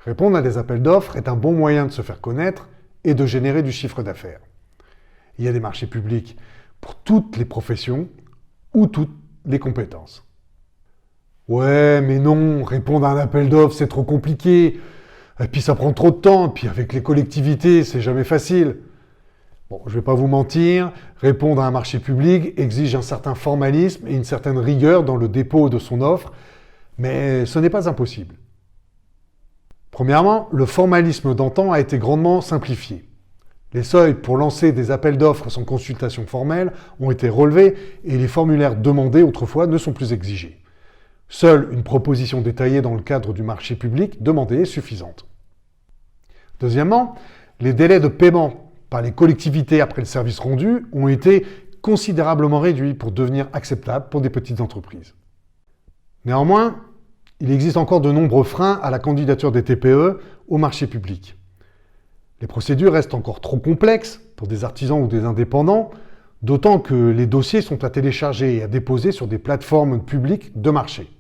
Répondre à des appels d'offres est un bon moyen de se faire connaître et de générer du chiffre d'affaires. Il y a des marchés publics pour toutes les professions ou toutes les compétences. Ouais, mais non, répondre à un appel d'offres, c'est trop compliqué. Et puis ça prend trop de temps, et puis avec les collectivités, c'est jamais facile. Bon, je vais pas vous mentir, répondre à un marché public exige un certain formalisme et une certaine rigueur dans le dépôt de son offre, mais ce n'est pas impossible. Premièrement, le formalisme d'antan a été grandement simplifié. Les seuils pour lancer des appels d'offres sans consultation formelle ont été relevés et les formulaires demandés autrefois ne sont plus exigés. Seule une proposition détaillée dans le cadre du marché public demandé est suffisante. Deuxièmement, les délais de paiement par les collectivités après le service rendu ont été considérablement réduits pour devenir acceptables pour des petites entreprises. Néanmoins, il existe encore de nombreux freins à la candidature des TPE au marché public. Les procédures restent encore trop complexes pour des artisans ou des indépendants, d'autant que les dossiers sont à télécharger et à déposer sur des plateformes publiques de marché.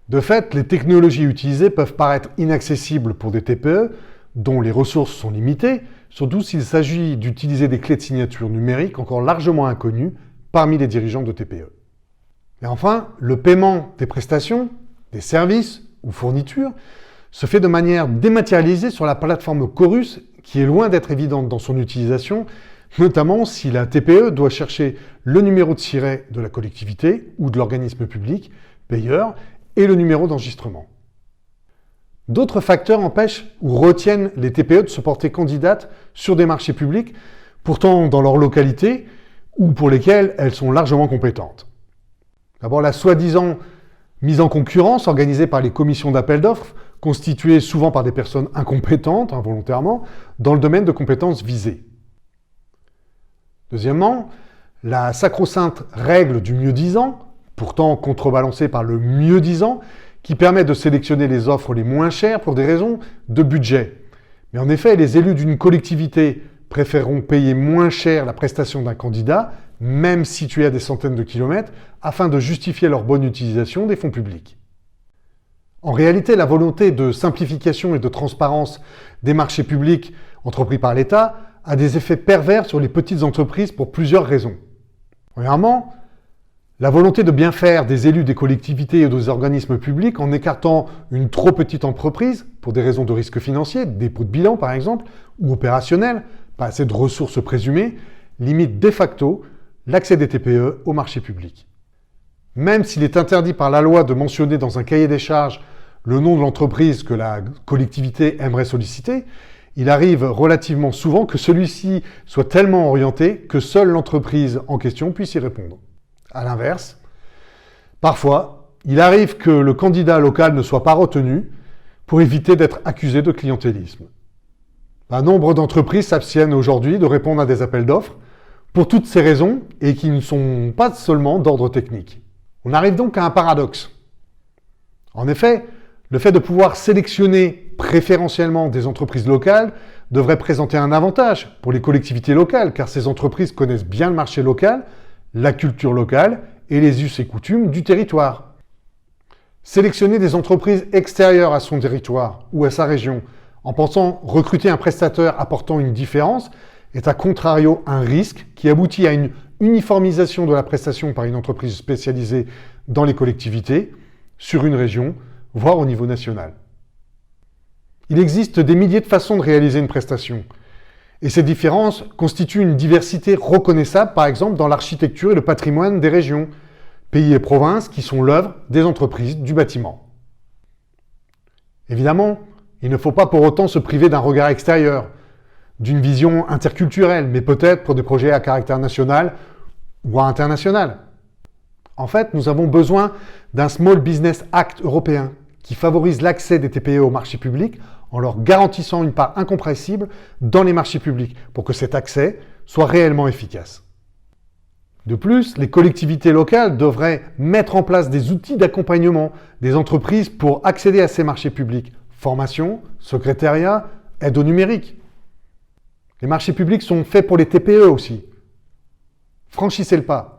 De fait, les technologies utilisées peuvent paraître inaccessibles pour des TPE dont les ressources sont limitées, surtout s'il s'agit d'utiliser des clés de signature numériques encore largement inconnues parmi les dirigeants de TPE. Et enfin, le paiement des prestations, des services ou fournitures se fait de manière dématérialisée sur la plateforme Chorus, qui est loin d'être évidente dans son utilisation, notamment si la TPE doit chercher le numéro de siret de la collectivité ou de l'organisme public, payeur, et le numéro d'enregistrement. D'autres facteurs empêchent ou retiennent les TPE de se porter candidates sur des marchés publics, pourtant dans leur localité, ou pour lesquels elles sont largement compétentes. D'abord, la soi-disant mise en concurrence organisée par les commissions d'appel d'offres, constituées souvent par des personnes incompétentes, involontairement, dans le domaine de compétences visées. Deuxièmement, la sacro-sainte règle du mieux-disant, pourtant contrebalancée par le mieux-disant, qui permet de sélectionner les offres les moins chères pour des raisons de budget. Mais en effet, les élus d'une collectivité préféreront payer moins cher la prestation d'un candidat, même situé à des centaines de kilomètres, afin de justifier leur bonne utilisation des fonds publics. En réalité, la volonté de simplification et de transparence des marchés publics entrepris par l'État a des effets pervers sur les petites entreprises pour plusieurs raisons. Premièrement, la volonté de bien faire des élus des collectivités et des organismes publics en écartant une trop petite entreprise pour des raisons de risque financier, dépôt de bilan par exemple, ou opérationnel, pas assez de ressources présumées, limite de facto l'accès des TPE au marché public. Même s'il est interdit par la loi de mentionner dans un cahier des charges le nom de l'entreprise que la collectivité aimerait solliciter, il arrive relativement souvent que celui-ci soit tellement orienté que seule l'entreprise en question puisse y répondre. À l'inverse, parfois, il arrive que le candidat local ne soit pas retenu pour éviter d'être accusé de clientélisme. Un nombre d'entreprises s'abstiennent aujourd'hui de répondre à des appels d'offres pour toutes ces raisons et qui ne sont pas seulement d'ordre technique. On arrive donc à un paradoxe. En effet, le fait de pouvoir sélectionner préférentiellement des entreprises locales devrait présenter un avantage pour les collectivités locales, car ces entreprises connaissent bien le marché local, la culture locale et les us et coutumes du territoire. Sélectionner des entreprises extérieures à son territoire ou à sa région en pensant recruter un prestataire apportant une différence est à contrario un risque qui aboutit à une uniformisation de la prestation par une entreprise spécialisée dans les collectivités, sur une région, voire au niveau national. Il existe des milliers de façons de réaliser une prestation. Et ces différences constituent une diversité reconnaissable, par exemple, dans l'architecture et le patrimoine des régions, pays et provinces qui sont l'œuvre des entreprises du bâtiment. Évidemment, il ne faut pas pour autant se priver d'un regard extérieur, d'une vision interculturelle, mais peut-être pour des projets à caractère national ou international. En fait, nous avons besoin d'un Small Business Act européen qui favorise l'accès des TPE au marché public en leur garantissant une part incompressible dans les marchés publics pour que cet accès soit réellement efficace. De plus, les collectivités locales devraient mettre en place des outils d'accompagnement des entreprises pour accéder à ces marchés publics. Formation, secrétariat, aide au numérique. Les marchés publics sont faits pour les TPE aussi. Franchissez le pas.